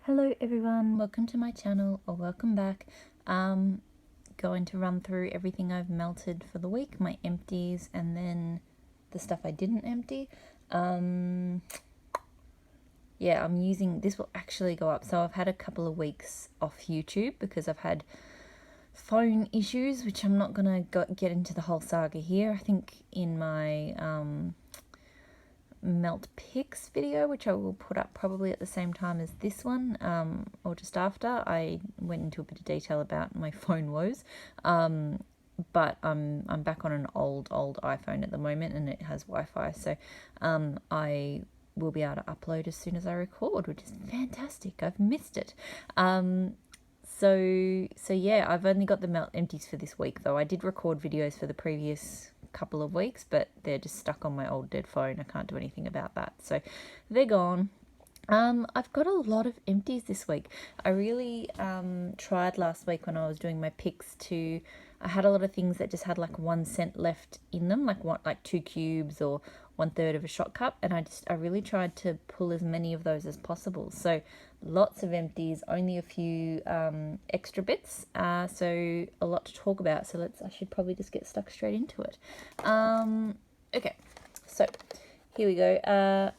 Hello everyone, welcome to my channel, or welcome back. Going to run through everything I've melted for the week, my empties, and then the stuff I didn't empty. Yeah, I'm using, this will actually go up. So I've had a couple of weeks off YouTube because I've had phone issues, which I'm not going to get into the whole saga here. I think in my melt picks video, which I will put up probably at the same time as this one, or just after, I went into a bit of detail about my phone woes. But I'm back on an old iPhone at the moment, and it has Wi-Fi, so I will be able to upload as soon as I record, which is fantastic. I've missed it. So yeah, I've only got the melt empties for this week though. I did record videos for the previous couple of weeks, but they're just stuck on my old dead phone. I can't do anything about that, so they're gone. I've got a lot of empties this week. I really tried last week when I was doing my picks I had a lot of things that just had like 1 cent left in them, like 2 cubes or 1/3 of a shot cup, and I really tried to pull as many of those as possible. So lots of empties, only a few extra bits, so a lot to talk about. So I should probably just get stuck straight into it. Okay, so here we go.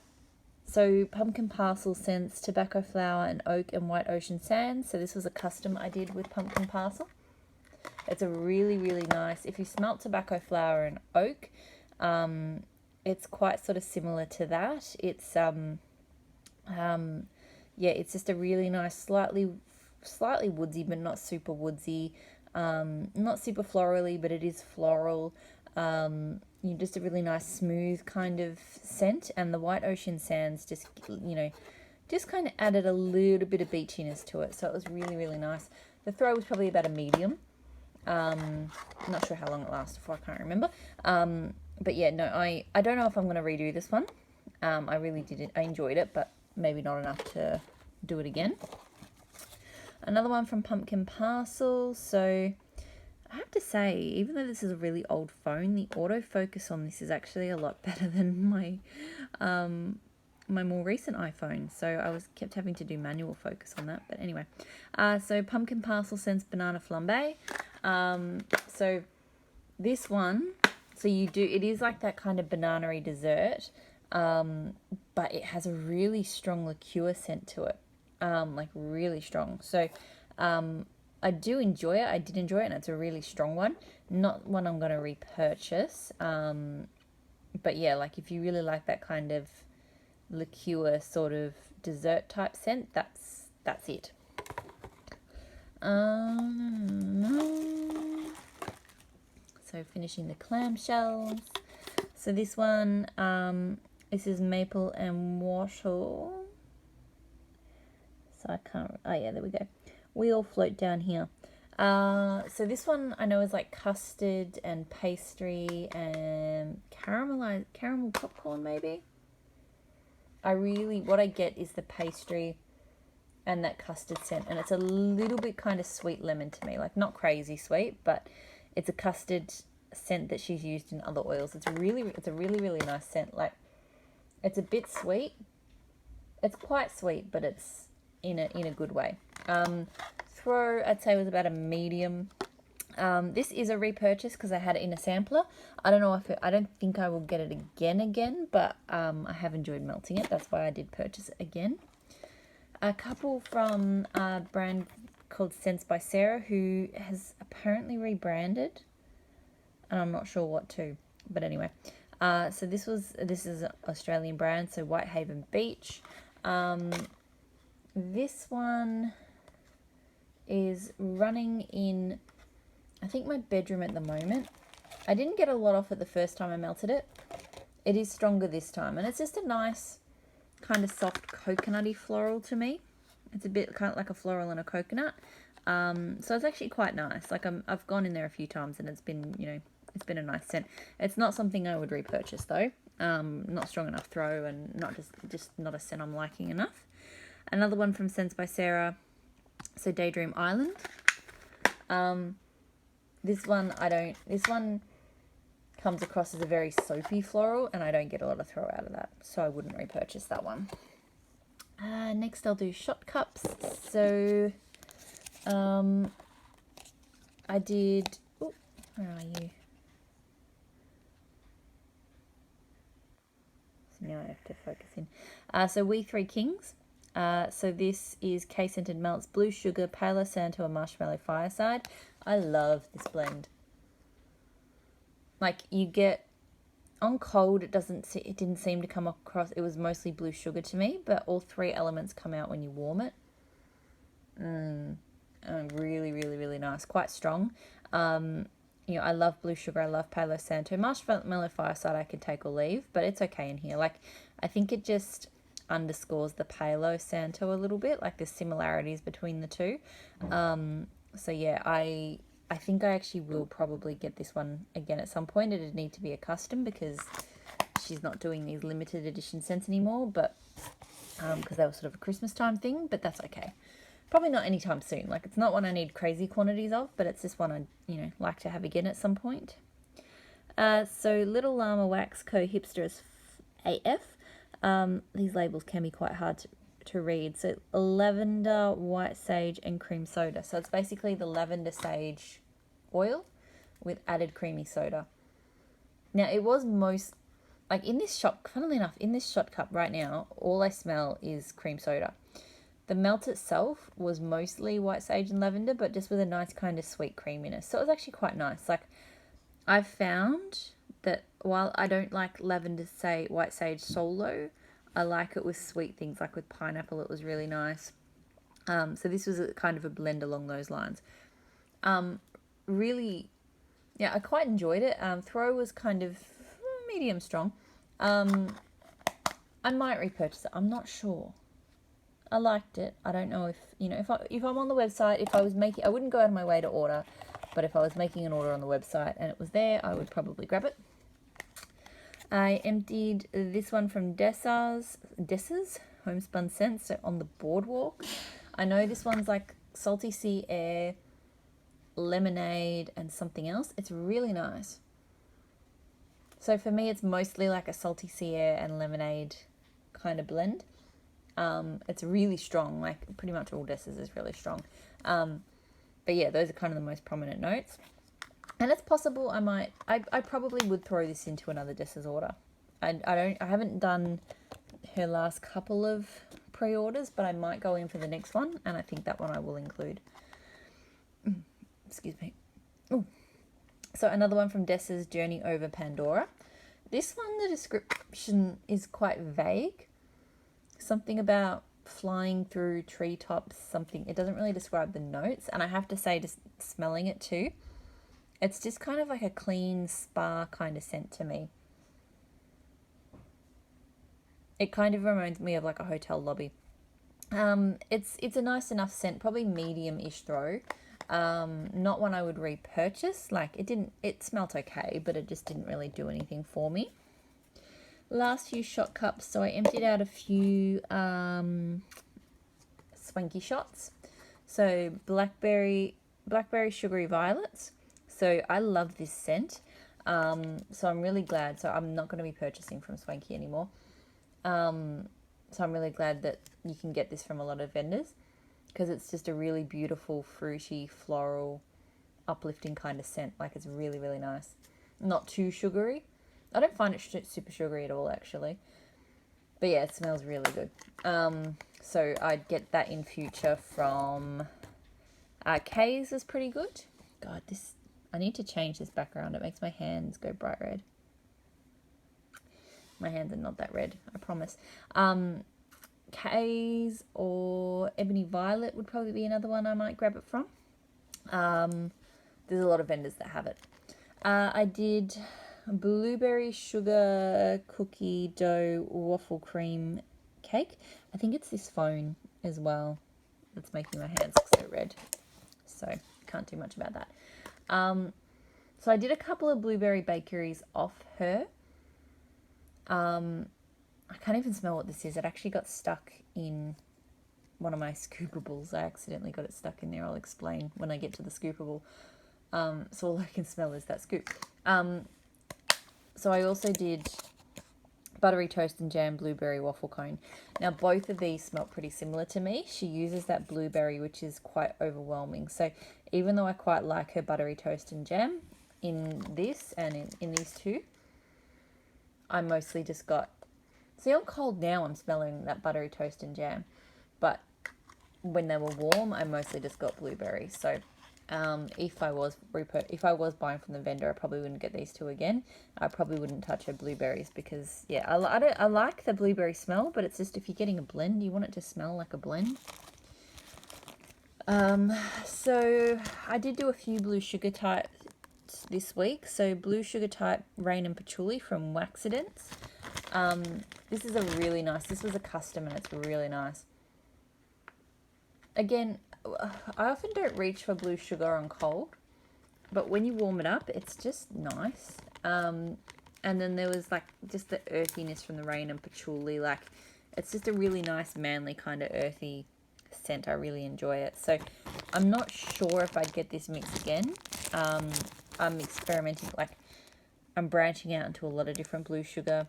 So pumpkin parcel scents, tobacco flower and oak and white ocean sand. So this was a custom I did with pumpkin parcel. It's a really, really nice, if you smelt tobacco flower and oak, it's quite sort of similar to that. It's yeah, it's just a really nice, slightly woodsy, but not super woodsy, not super florally, but it is floral. Just a really nice smooth kind of scent, and the white ocean sands just kind of added a little bit of beachiness to it, so it was really, really nice. The throw was probably about a medium. Not sure how long it lasted for, I can't remember. But yeah, no, I don't know if I'm going to redo this one. I really did it. I enjoyed it, but maybe not enough to do it again. Another one from Pumpkin Parcel. So I have to say, even though this is a really old phone, the autofocus on this is actually a lot better than my my more recent iPhone. So I kept having to do manual focus on that. But anyway, so Pumpkin Parcel sends banana flambe. So this one, it is like that kind of banana-y dessert, but it has a really strong liqueur scent to it, like really strong. So I do enjoy it. I did enjoy it, and it's a really strong one. Not one I'm going to repurchase. But yeah, like if you really like that kind of liqueur sort of dessert type scent, that's it. So finishing the clamshells. So this one, this is maple and wattle. So I can't, oh yeah, there we go. We all float down here. So this one I know is like custard and pastry and caramel popcorn maybe. What I get is the pastry and that custard scent, and it's a little bit kind of sweet lemon to me, like not crazy sweet, but it's a custard scent that she's used in other oils. It's a really, really nice scent. Like, it's a bit sweet. It's quite sweet, but it's in a good way. Throw, I'd say, was about a medium. This is a repurchase because I had it in a sampler. I don't think I will get it again, but I have enjoyed melting it. That's why I did purchase it again. A couple from a brand called Scents by Sarah, who has apparently rebranded, and I'm not sure what to, but anyway. So this is an Australian brand, so Whitehaven Beach. This one is running in, I think, my bedroom at the moment. I didn't get a lot off it the first time I melted it. It is stronger this time, and it's just a nice kind of soft coconutty floral to me. It's a bit kind of like a floral and a coconut. So it's actually quite nice. Like I've gone in there a few times, and it's been a nice scent. It's not something I would repurchase though. Not strong enough throw, and not just not a scent I'm liking enough. Another one from Scents by Sarah. So Daydream Island. This one comes across as a very soapy floral, and I don't get a lot of throw out of that, so I wouldn't repurchase that one. Next I'll do shot cups. So I did, oh, where are you? So now I have to focus in. So We Three Kings. So this is K-Scented Melts, Blue Sugar, Palo Santo, and Marshmallow Fireside. I love this blend. Like, you get, on cold, it didn't seem to come across, it was mostly blue sugar to me, but all three elements come out when you warm it. Really, really, really nice. Quite strong. I love blue sugar. I love Palo Santo. Marshmallow Fireside I could take or leave, but it's okay in here. Like, I think it just underscores the Palo Santo a little bit, like the similarities between the two. So yeah, I think I actually will probably get this one again at some point. It'd need to be a custom because she's not doing these limited edition scents anymore, but because they were sort of a Christmas time thing, but that's okay. Probably not anytime soon. Like, it's not one I need crazy quantities of, but it's just one I'd, like to have again at some point. So Little Llama Wax Co. Hipsters AF. These labels can be quite hard to read. So lavender, white sage, and cream soda. So it's basically the lavender sage oil with added creamy soda. Now, it was in this shot, funnily enough, in this shot cup right now, all I smell is cream soda. The melt itself was mostly white sage and lavender, but just with a nice kind of sweet creaminess. So it was actually quite nice. Like, I've found that while I don't like white sage solo, I like it with sweet things, like with pineapple. It was really nice. So this was kind of a blend along those lines. Really, yeah, I quite enjoyed it. Throw was kind of medium strong. I might repurchase it. I'm not sure. I liked it. I don't know if I'm on the website, I wouldn't go out of my way to order, but if I was making an order on the website and it was there, I would probably grab it. I emptied this one from Dessa's Homespun Scents, so On the Boardwalk. I know this one's like Salty Sea Air, Lemonade, and something else. It's really nice. So for me, it's mostly like a Salty Sea Air and Lemonade kind of blend. It's really strong, like pretty much all Dessa's is really strong. But yeah, those are kind of the most prominent notes. And it's possible I probably would throw this into another Dessa's order. I haven't done her last couple of pre-orders, but I might go in for the next one, and I think that one I will include. Excuse me. Ooh. So another one from Dessa's Journey Over Pandora. This one, the description is quite vague. Something about flying through treetops, something. It doesn't really describe the notes, and I have to say, just smelling it too, it's just kind of like a clean spa kind of scent to me. It kind of reminds me of like a hotel lobby. It's a nice enough scent, probably medium-ish throw. Not one I would repurchase. Like, it smelt okay, but it just didn't really do anything for me. Last few shot cups, so I emptied out a few swanky shots. So blackberry sugary violets. So I love this scent. So I'm really glad. So I'm not going to be purchasing from Swanky anymore. So I'm really glad that you can get this from a lot of vendors, because it's just a really beautiful, fruity, floral, uplifting kind of scent. Like, it's really, really nice. Not too sugary. I don't find it super sugary at all, actually. But yeah, it smells really good. So I'd get that in future from Kay's is pretty good. God, I need to change this background. It makes my hands go bright red. My hands are not that red, I promise. Kay's or Ebony Violet would probably be another one I might grab it from. There's a lot of vendors that have it. I did blueberry sugar cookie dough waffle cream cake. I think it's this phone as well that's making my hands look so red. So can't do much about that. So I did a couple of blueberry bakeries off her. I can't even smell what this is. It actually got stuck in one of my scoopables. I accidentally got it stuck in there. I'll explain when I get to the scoopable. So all I can smell is that scoop. So I also did buttery toast and jam blueberry waffle cone. Now both of these smell pretty similar to me. She uses that blueberry, which is quite overwhelming. So even though I quite like her buttery toast and jam in this and in these two, I mostly just got, see how cold now I'm smelling that buttery toast and jam, but when they were warm I mostly just got blueberry. So if I was buying from the vendor, I probably wouldn't get these two again. I probably wouldn't touch her blueberries because, yeah, I like the blueberry smell, but it's just if you're getting a blend, you want it to smell like a blend. So I did do a few blue sugar types this week. So blue sugar type rain and patchouli from Waxidents. This is this was a custom and it's really nice. Again, I often don't reach for blue sugar on cold, but when you warm it up, it's just nice. And then there was like just the earthiness from the rain and patchouli. Like, it's just a really nice, manly kind of earthy scent. I really enjoy it. So I'm not sure if I'd get this mix again. I'm experimenting, like I'm branching out into a lot of different blue sugar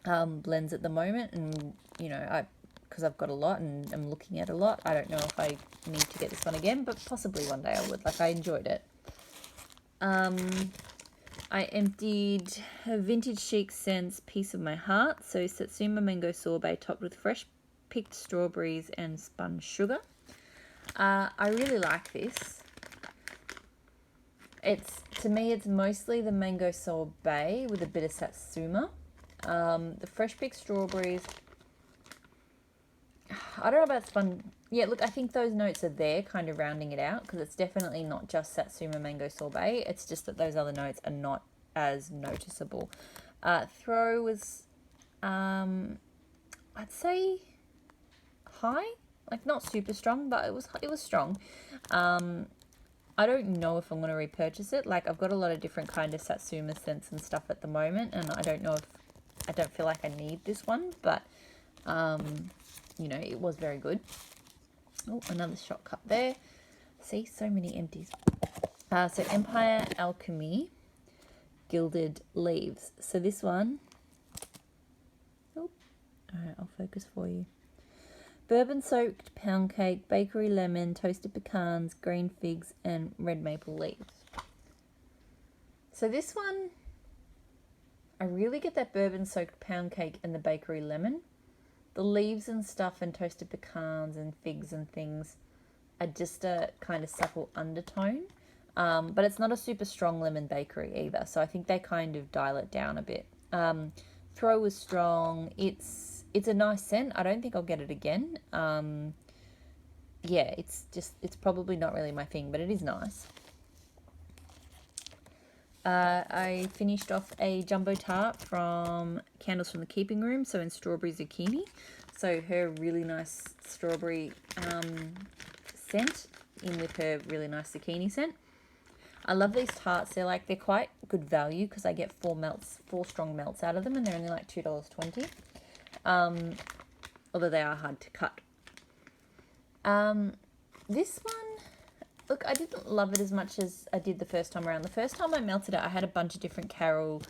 blends at the moment, and because I've got a lot and I'm looking at a lot, I don't know if I need to get this one again, but possibly one day I would. Like, I enjoyed it. I emptied a Vintage Chic Scents Piece of My Heart. So Satsuma Mango Sorbet topped with fresh picked strawberries and spun sugar. I really like this. To me, it's mostly the mango sorbet with a bit of Satsuma. The fresh picked strawberries, I don't know about spun. Yeah, look, I think those notes are there, kind of rounding it out, because it's definitely not just Satsuma Mango Sorbet. It's just that those other notes are not as noticeable. Throw was, I'd say, high, like not super strong, but it was strong. I don't know if I'm going to repurchase it. Like, I've got a lot of different kind of Satsuma scents and stuff at the moment, and I don't feel like I need this one, but it was very good. Oh, another shot cup there. See, so many empties. So Empire Alchemy Gilded Leaves. So this one, all right, I'll focus for you. Bourbon soaked pound cake, bakery lemon, toasted pecans, green figs, and red maple leaves. So this one, I really get that bourbon soaked pound cake and the bakery lemon. The leaves and stuff and toasted pecans and figs and things are just a kind of subtle undertone. But it's not a super strong lemon bakery either. So I think they kind of dial it down a bit. Throw was strong. It's a nice scent. I don't think I'll get it again. Yeah, it's probably not really my thing, but it is nice. I finished off a jumbo tart from Candles from the Keeping Room, so in strawberry zucchini. So her really nice strawberry scent in with her really nice zucchini scent. I love these tarts. They're quite good value because I get 4 strong melts out of them, and they're only like $2.20. Although they are hard to cut. This one, look, I didn't love it as much as I did the first time around. The first time I melted it, I had a bunch of different Carol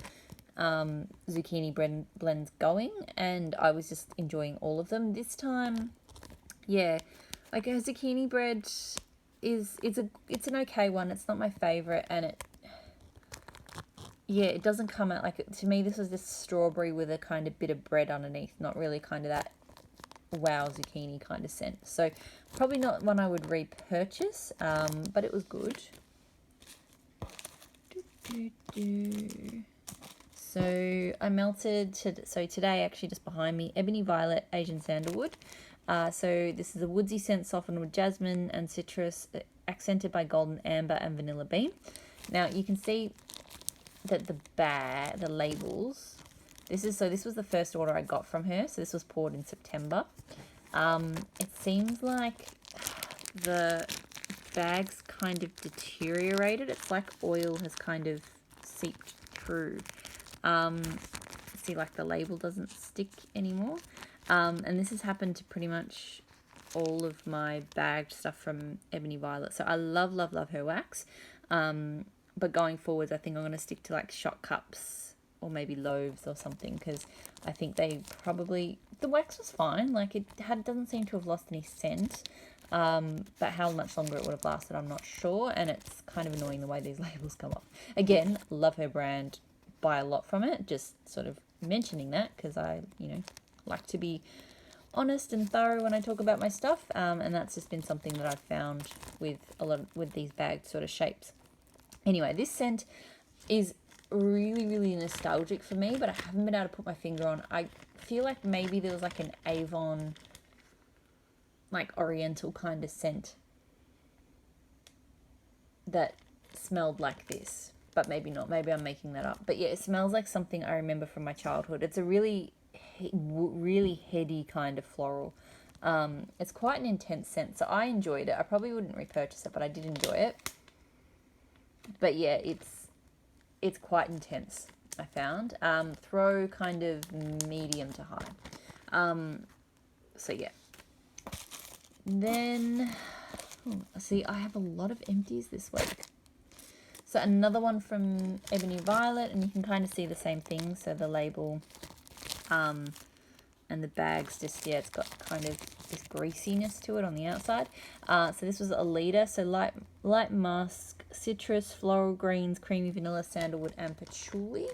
zucchini blends going, and I was just enjoying all of them. This time, yeah, like a zucchini bread it's an okay one. It's not my favorite, and it doesn't come out like, to me this was just strawberry with a kind of bit of bread underneath, not really kind of that wow zucchini kind of scent. So probably not one I would repurchase, but it was good. So I melted today, actually just behind me, Ebony Violet Asian Sandalwood. So this is a woodsy scent softened with jasmine and citrus, accented by golden amber and vanilla bean. Now you can see that the labels, this was the first order I got from her, so this was poured in September. It seems like the bag's kind of deteriorated. It's like oil has kind of seeped through. See, like the label doesn't stick anymore. And this has happened to pretty much all of my bagged stuff from Ebony Violet. So I love her wax. But going forwards, I think I'm going to stick to like shot cups or maybe loaves or something, because I think they probably, the wax was fine, like it doesn't seem to have lost any scent, but how much longer it would have lasted I'm not sure, and it's kind of annoying the way these labels come off. Again, love her brand, buy a lot from it, just sort of mentioning that because I, you know, like to be honest and thorough when I talk about my stuff, and that's just been something that I've found with with these bagged sort of shapes. Anyway, this scent is really, really nostalgic for me, but I haven't been able to put my finger on. I feel like maybe there was like an Avon, like oriental kind of scent that smelled like this, but maybe not. Maybe I'm making that up. But yeah, it smells like something I remember from my childhood. It's a really heady kind of floral. It's quite an intense scent, so I enjoyed it. I probably wouldn't repurchase it, but I did enjoy it. But yeah, it's quite intense, I found. Throw kind of medium to high. So yeah. Then, see, I have a lot of empties this week. So another one from Ebony Violet, and you can kind of see the same thing. So the label, and the bag's just, yeah, it's got kind of this greasiness to it on the outside. So this was a liter. So light musk, citrus, floral greens, creamy vanilla, sandalwood, and patchouli.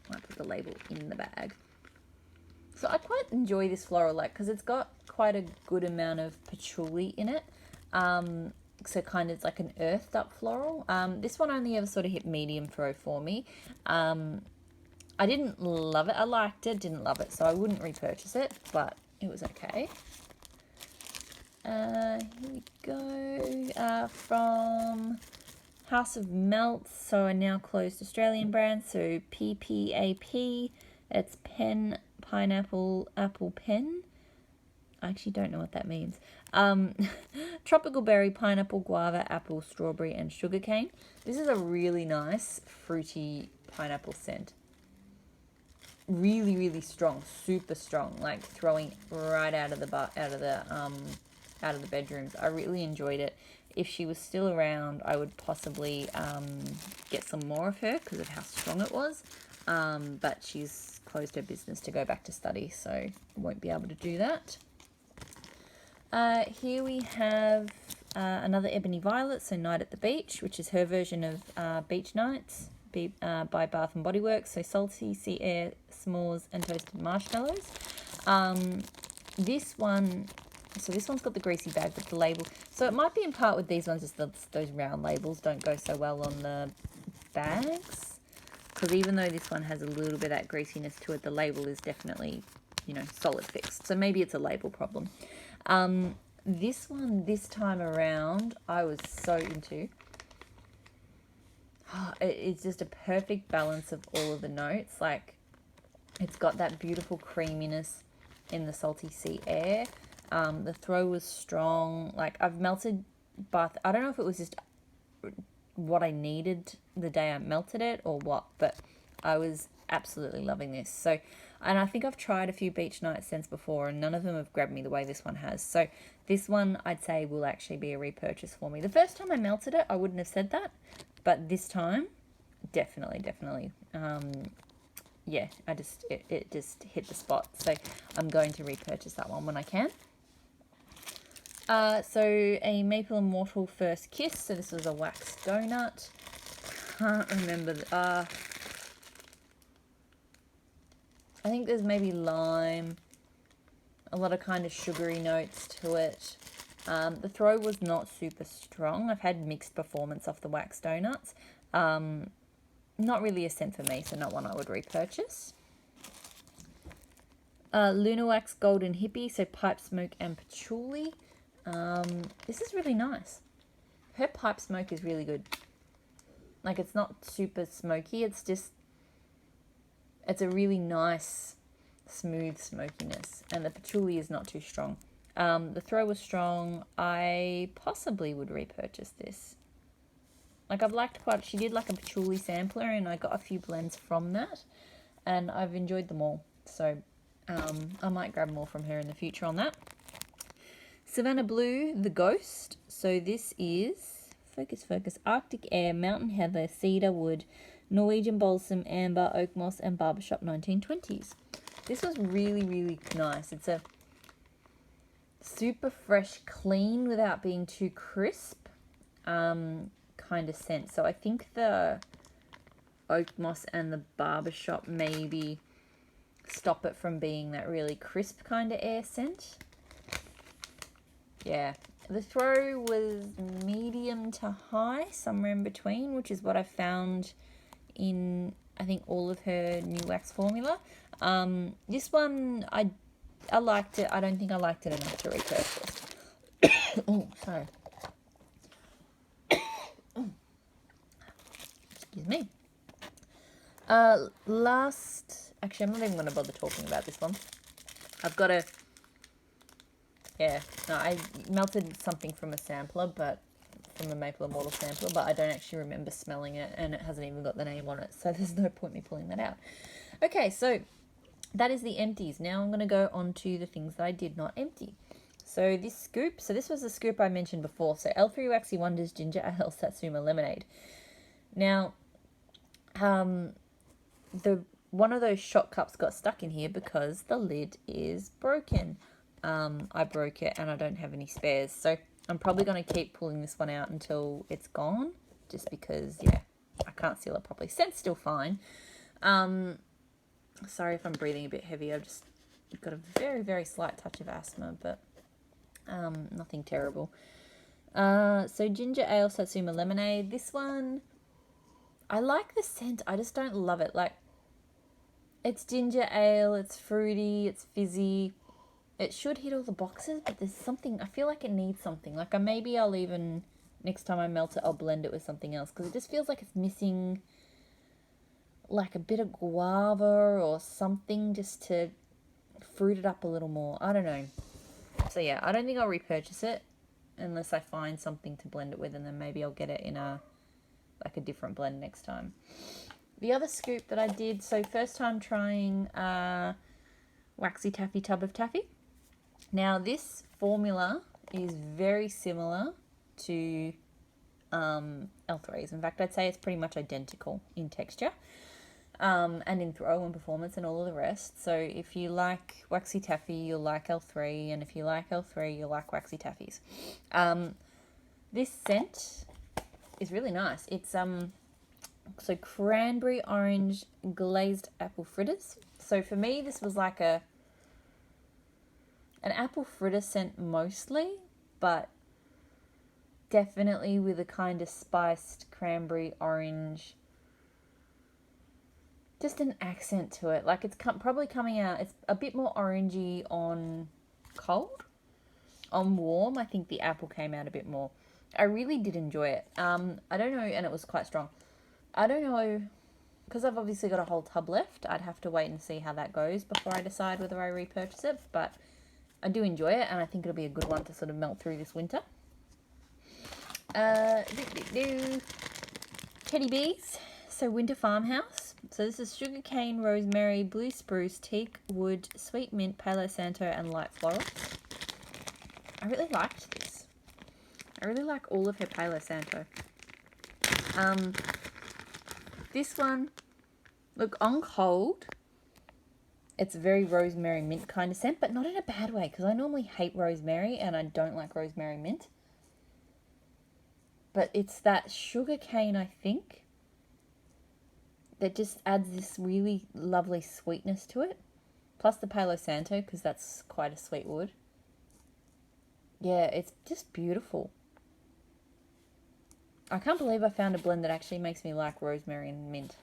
Might put the label in the bag. So I quite enjoy this floral, like, because it's got quite a good amount of patchouli in it. So kind of it's like an earthed up floral. This one only ever sort of hit medium throw for me. I didn't love it. I liked it, didn't love it, so I wouldn't repurchase it, but it was okay. Here we go. From House of Melts, so a now closed Australian brand, so PPAP. It's pen, pineapple, apple pen. I actually don't know what that means. Tropical berry, pineapple, guava, apple, strawberry, and sugarcane. This is a really nice fruity pineapple scent. Really, really strong, super strong, like throwing right out of the bedrooms. I really enjoyed it. If she was still around, I would possibly get some more of her because of how strong it was. But she's closed her business to go back to study, so won't be able to do that. Here we have another Ebony Violet, so Night at the Beach, which is her version of Beach Nights by Bath & Body Works. So salty sea air, s'mores, and toasted marshmallows. This one's got the greasy bag with the label. So it might be in part with these ones, just those round labels don't go so well on the bags. Because even though this one has a little bit of that greasiness to it, the label is definitely, you know, solid fixed. So maybe it's a label problem. This one, this time around, I was so into. It's just a perfect balance of all of the notes. Like, it's got that beautiful creaminess in the salty sea air. The throw was strong. Like, I've melted bath. I don't know if it was just what I needed the day I melted it or what, but I was absolutely loving this. So, and I think I've tried a few beach night scents before and none of them have grabbed me the way this one has. So this one I'd say will actually be a repurchase for me. The first time I melted it, I wouldn't have said that, but this time, definitely. Yeah, it just hit the spot. So I'm going to repurchase that one when I can. So a Maple and Mortal First Kiss. So this was a wax donut. Can't remember. I think there's maybe lime. A lot of kind of sugary notes to it. The throw was not super strong. I've had mixed performance off the wax donuts. Not really a scent for me, so not one I would repurchase. Luna Wax Golden Hippie, so pipe smoke and patchouli. This is really nice. Her pipe smoke is really good. Like, it's not super smoky, it's a really nice, smooth smokiness. And the patchouli is not too strong. The throw was strong. I possibly would repurchase this. Like, I've liked she did like a patchouli sampler and I got a few blends from that. And I've enjoyed them all. So, I might grab more from her in the future on that. Savannah Blue, The Ghost. So this is, focus, Arctic Air, Mountain Heather, Cedar Wood, Norwegian Balsam, Amber, Oak Moss, and Barbershop 1920s. This was really, really nice. It's a super fresh, clean without being too crisp kind of scent. So I think the Oak Moss and the Barbershop maybe stop it from being that really crisp kind of air scent. Yeah. The throw was medium to high, somewhere in between, which is what I found in, I think, all of her new wax formula. This one, I liked it. I don't think I liked it enough to repurchase. Oh, sorry. Excuse me. Actually, I'm not even going to bother talking about this one. I've got I melted something from a sampler, from a Maple Immortal sampler, but I don't actually remember smelling it, and it hasn't even got the name on it, so there's no point me pulling that out. Okay, so that is the empties. Now I'm going to go on to the things that I did not empty. So this was the scoop I mentioned before. So L3 Waxy Wonders Ginger Ale Satsuma Lemonade. Now, one of those shot cups got stuck in here because the lid is broken. I broke it and I don't have any spares. So I'm probably going to keep pulling this one out until it's gone, just because, yeah, I can't seal it properly. Scent's still fine. Sorry if I'm breathing a bit heavy. I've just got a very, very slight touch of asthma, but nothing terrible. So Ginger Ale Satsuma Lemonade. This one, I like the scent. I just don't love it. Like, it's ginger ale, it's fruity, it's fizzy. It should hit all the boxes, but there's something, I feel like it needs something. Like, maybe I'll even, next time I melt it, I'll blend it with something else, because it just feels like it's missing, like, a bit of guava or something just to fruit it up a little more. I don't know. So, yeah, I don't think I'll repurchase it unless I find something to blend it with, and then maybe I'll get it in a different blend next time. The other scoop that I did, so first time trying Waxy Taffy Tub of Taffy. Now, this formula is very similar to L3's. In fact, I'd say it's pretty much identical in texture and in throw and performance and all of the rest. So if you like Waxy Taffy, you'll like L3, and if you like L3, you'll like Waxy Taffys. This scent is really nice. It's so cranberry orange glazed apple fritters. So for me, this was like an apple fritter scent mostly, but definitely with a kind of spiced cranberry orange, just an accent to it. Like, it's probably coming out, it's a bit more orangey on cold. On warm, I think the apple came out a bit more. I really did enjoy it. I don't know, and it was quite strong. I don't know, because I've obviously got a whole tub left. I'd have to wait and see how that goes before I decide whether I repurchase it, but I do enjoy it, and I think it'll be a good one to sort of melt through this winter. Teddy Bees. So Winter Farmhouse. So this is sugarcane, rosemary, blue spruce, teak wood, sweet mint, Palo Santo, and light florals. I really liked this. I really like all of her Palo Santo. This one, look, on cold, it's a very rosemary mint kind of scent, but not in a bad way, because I normally hate rosemary and I don't like rosemary mint. But it's that sugarcane, I think, that just adds this really lovely sweetness to it. Plus the Palo Santo, because that's quite a sweet wood. Yeah, it's just beautiful. I can't believe I found a blend that actually makes me like rosemary and mint.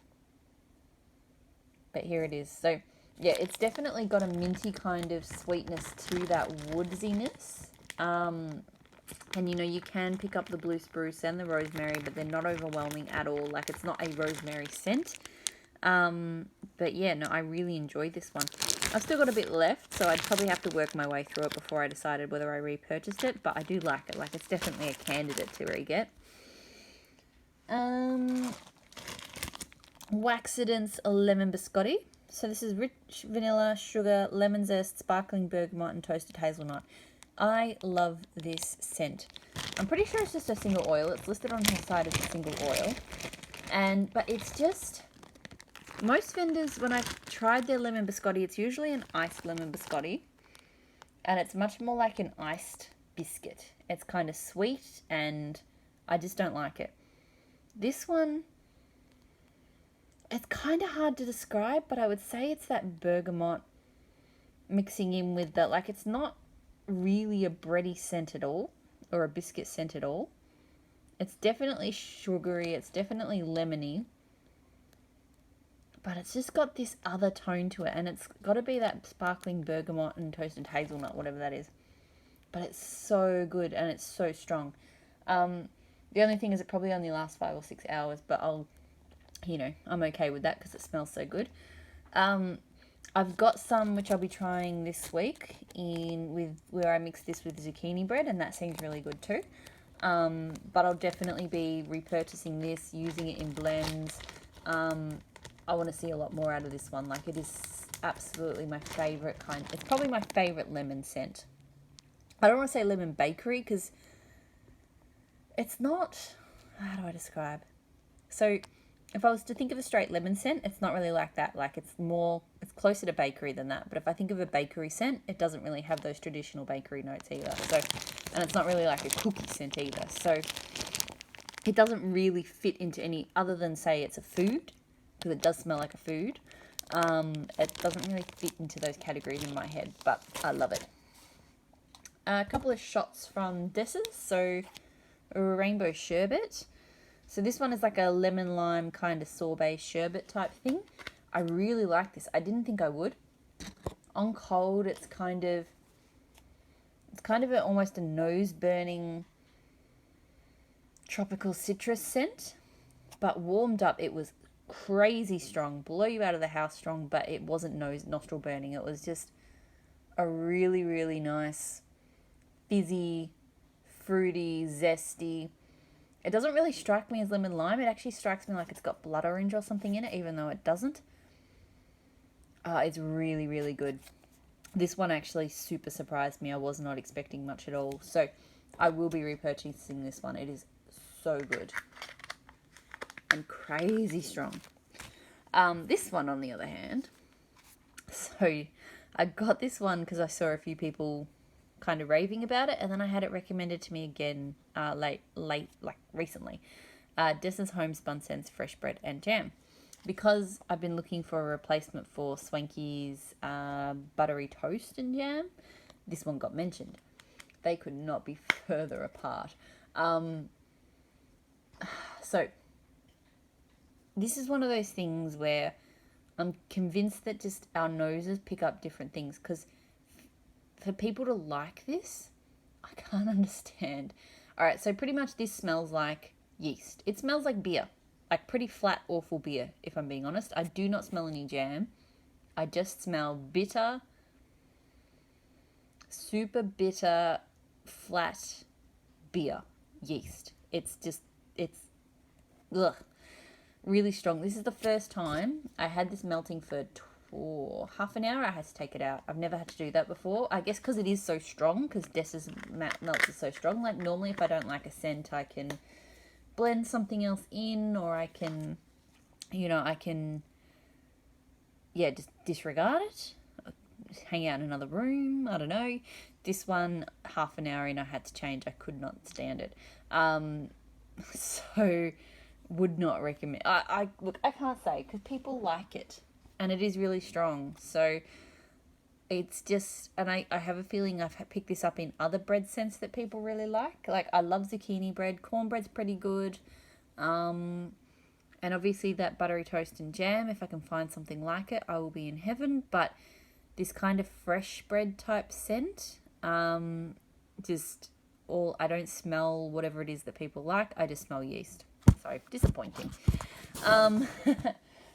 But here it is. So, yeah, it's definitely got a minty kind of sweetness to that woodsiness. And, you know, you can pick up the blue spruce and the rosemary, but they're not overwhelming at all. Like, it's not a rosemary scent. But, yeah, no, I really enjoyed this one. I've still got a bit left, so I'd probably have to work my way through it before I decided whether I repurchased it. But I do like it. Like, it's definitely a candidate to re-get. Waxidence Lemon Biscotti. So this is rich vanilla, sugar, lemon zest, sparkling bergamot, and toasted hazelnut. I love this scent. I'm pretty sure it's just a single oil. It's listed on her side as a single oil. But it's just, most vendors, when I've tried their lemon biscotti, it's usually an iced lemon biscotti. And it's much more like an iced biscuit. It's kind of sweet and I just don't like it. This one, it's kind of hard to describe, but I would say it's that bergamot mixing in with the, like, it's not really a bready scent at all, or a biscuit scent at all. It's definitely sugary, it's definitely lemony, but it's just got this other tone to it, and it's got to be that sparkling bergamot and toasted hazelnut, whatever that is. But it's so good, and it's so strong. The only thing is it probably only lasts 5 or 6 hours, but I'm okay with that because it smells so good. I've got some which I'll be trying this week where I mix this with zucchini bread, and that seems really good too. But I'll definitely be repurchasing this, using it in blends. I want to see a lot more out of this one. Like, it is absolutely my favorite kind. It's probably my favorite lemon scent. I don't want to say lemon bakery because it's not, how do I describe? So if I was to think of a straight lemon scent, it's not really like that. Like, it's closer to bakery than that. But if I think of a bakery scent, it doesn't really have those traditional bakery notes either. And it's not really like a cookie scent either. So it doesn't really fit into any other than, say, it's a food, because it does smell like a food. It doesn't really fit into those categories in my head, but I love it. A couple of shots from Dess's. So a rainbow sherbet. So this one is like a lemon lime kind of sorbet sherbet type thing. I really like this. I didn't think I would. On cold, it's kind of almost a nose burning tropical citrus scent, but warmed up it was crazy strong, blow you out of the house strong, but it wasn't nostril burning. It was just a really, really nice, fizzy, fruity, zesty. It doesn't really strike me as lemon lime. It actually strikes me like it's got blood orange or something in it, even though it doesn't. It's really, really good. This one actually super surprised me. I was not expecting much at all. So I will be repurchasing this one. It is so good. And crazy strong. This one, on the other hand. So I got this one because I saw a few people kind of raving about it, and then I had it recommended to me again recently. Dess's Homespun Sense Fresh Bread and Jam, because I've been looking for a replacement for Swanky's Buttery Toast and Jam. This one got mentioned. They could not be further apart. So this is one of those things where I'm convinced that just our noses pick up different things, because for people to like this, I can't understand. All right, so pretty much this smells like yeast. It smells like beer, like pretty flat, awful beer, if I'm being honest. I do not smell any jam. I just smell bitter, super bitter, flat beer, yeast. It's really strong. This is the first time I had this melting for half an hour. I had to take it out. I've never had to do that before. I guess because it is so strong, because Dess's melts is so strong. Like, normally if I don't like a scent, I can blend something else in, or I can just disregard it, hang out in another room. I don't know. This one, half an hour in, I had to change. I could not stand it. So would not recommend. I can't say, because people like it. And it is really strong. So it's just, and I have a feeling I've picked this up in other bread scents that people really like. Like, I love zucchini bread. Cornbread's pretty good. And obviously that buttery toast and jam, if I can find something like it, I will be in heaven. But this kind of fresh bread type scent, I don't smell whatever it is that people like. I just smell yeast. So disappointing.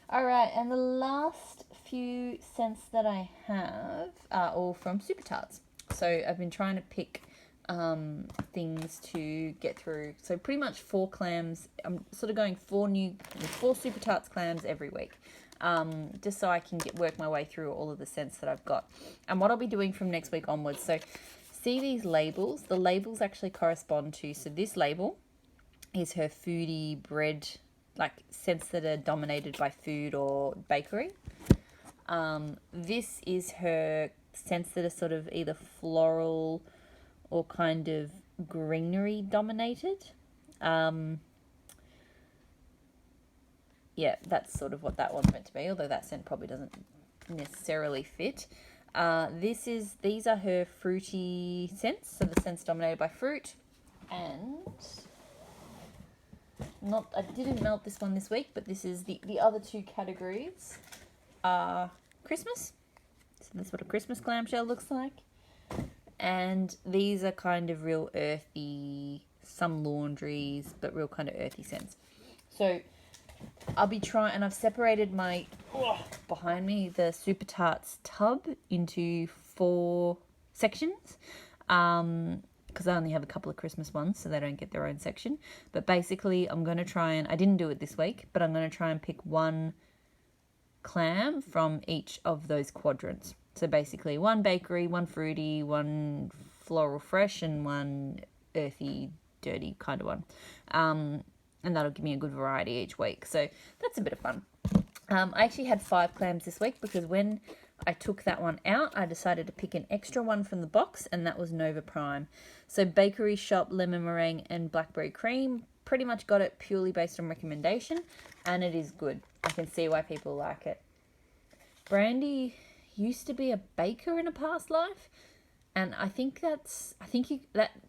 All right, and the last few scents that I have are all from Super Tarts. So I've been trying to pick things to get through. So pretty much 4 clams. I'm sort of going 4 Super Tarts clams every week, just so I can work my way through all of the scents that I've got. And what I'll be doing from next week onwards. So see these labels. The labels actually correspond to. So this label is her foodie bread like scents that are dominated by food or bakery. This is her scents that are sort of either floral or kind of greenery dominated. Yeah, that's sort of what that one's meant to be, although that scent probably doesn't necessarily fit. These are her fruity scents, so the scents dominated by fruit. And I didn't melt this one this week, but this is the other two categories are Christmas. So that's what a Christmas clamshell looks like. And these are kind of real earthy, some laundries, but real kind of earthy scents. So I'll be trying, and I've separated behind me, the Super Tarts tub into 4 sections. Because I only have a couple of Christmas ones, so they don't get their own section. But basically, I'm going to try and, I didn't do it this week, but I'm going to try and pick one clam from each of those quadrants. So basically, one bakery, one fruity, one floral fresh, and one earthy, dirty kind of one. And that'll give me a good variety each week. So that's a bit of fun. I actually had 5 clams this week because when I took that one out, I decided to pick an extra one from the box, and that was Nova Prime. So Bakery Shop Lemon Meringue and Blackberry Cream, pretty much got it purely based on recommendation, and it is good. I can see why people like it. Brandy used to be a baker in a past life, and I think that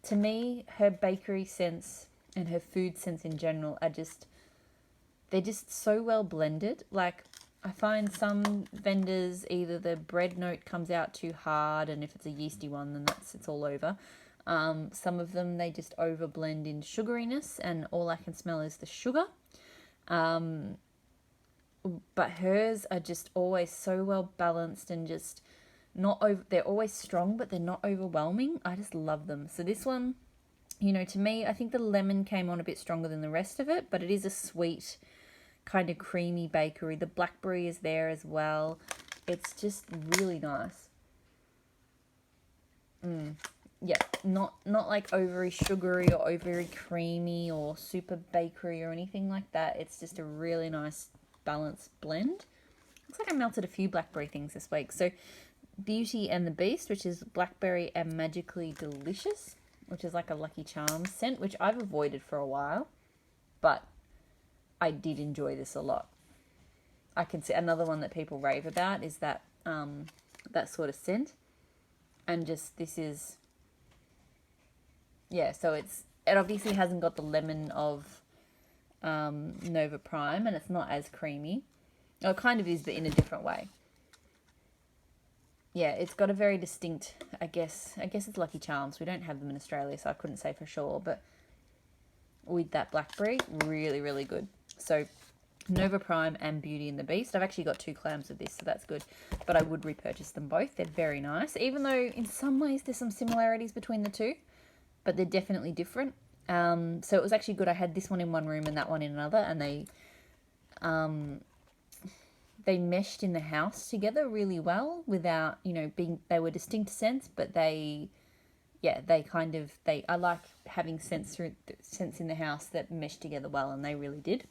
to me, her bakery sense and her food sense in general they're just so well blended. Like, I find some vendors, either the bread note comes out too hard, and if it's a yeasty one, then it's all over. Some of them, they just over blend in sugariness, and all I can smell is the sugar. But hers are just always so well balanced and just they're always strong, but they're not overwhelming. I just love them. So this one, to me, I think the lemon came on a bit stronger than the rest of it, but it is a sweet, kind of creamy bakery. The blackberry is there as well. It's just really nice. Yeah, not like overly sugary or overly creamy or super bakery or anything like that. It's just a really nice balanced blend. Looks like I melted a few blackberry things this week. So Beauty and the Beast, which is blackberry and magically delicious, which is like a Lucky Charms scent, which I've avoided for a while, but I did enjoy this a lot. I can see another one that people rave about is that that sort of scent, and just this is, yeah. So it obviously hasn't got the lemon of Nova Prime, and it's not as creamy. Oh, it kind of is, but in a different way. Yeah, it's got a very distinct, I guess it's Lucky Charms. We don't have them in Australia, so I couldn't say for sure, but with that blackberry, really, really good. So Nova Prime and Beauty and the Beast. I've actually got 2 clams of this, so that's good. But I would repurchase them both. They're very nice, even though in some ways there's some similarities between the two, but they're definitely different. So it was actually good. I had this one in one room and that one in another, and they meshed in the house together really well without, they were distinct scents, but I like having scents in the house that mesh together well, and they really did.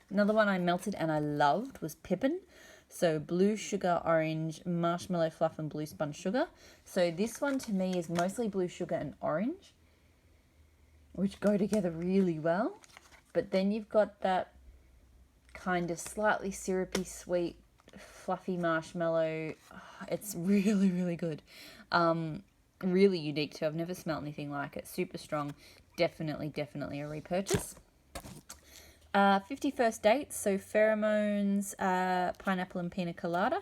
Another one I melted and I loved was Pippin. So blue sugar, orange, marshmallow fluff, and blue spun sugar. So this one to me is mostly blue sugar and orange, which go together really well. But then you've got that kind of slightly syrupy, sweet, fluffy marshmallow. It's really, really good. Really unique too. I've never smelled anything like it. Super strong. Definitely a repurchase. 51st Dates, so pheromones, pineapple and pina colada.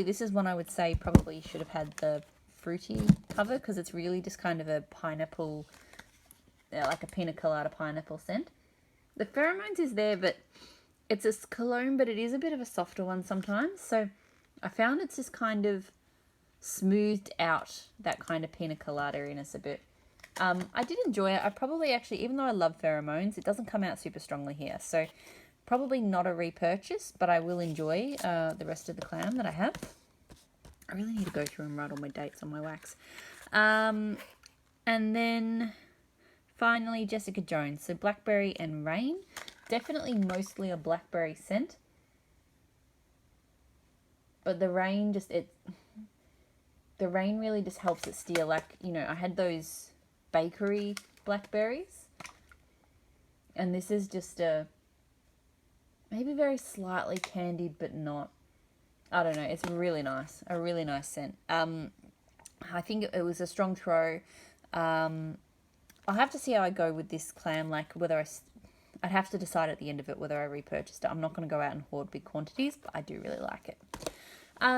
This is one I would say probably should have had the fruity cover, because it's really just kind of a pineapple, like a pina colada pineapple scent. The pheromones is there, but it's a cologne, but it is a bit of a softer one sometimes. So I found it's just kind of smoothed out that kind of pina colada-iness a bit. I did enjoy it. I probably actually, even though I love pheromones, it doesn't come out super strongly here. So probably not a repurchase, but I will enjoy the rest of the clam that I have. I really need to go through and write all my dates on my wax. And then finally, Jessica Jones. So Blackberry and Rain. definitely mostly a blackberry scent. But the rain really just helps it steer. Like, you know, I had those bakery blackberries, and this is just a maybe very slightly candied, but not. I don't know. It's really nice. A really nice scent. I think it was a strong throw. I'll have to see how I go with this clam. Like whether I'd have to decide at the end of it whether I repurchased it. I'm not going to go out and hoard big quantities, but I do really like it.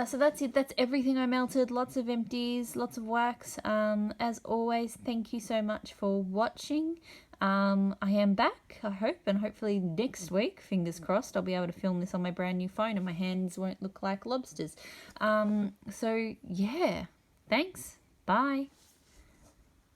So that's it. That's everything I melted. Lots of empties, lots of wax. As always, thank you so much for watching. I am back, I hope, and hopefully next week, fingers crossed, I'll be able to film this on my brand new phone and my hands won't look like lobsters. So yeah, thanks. Bye.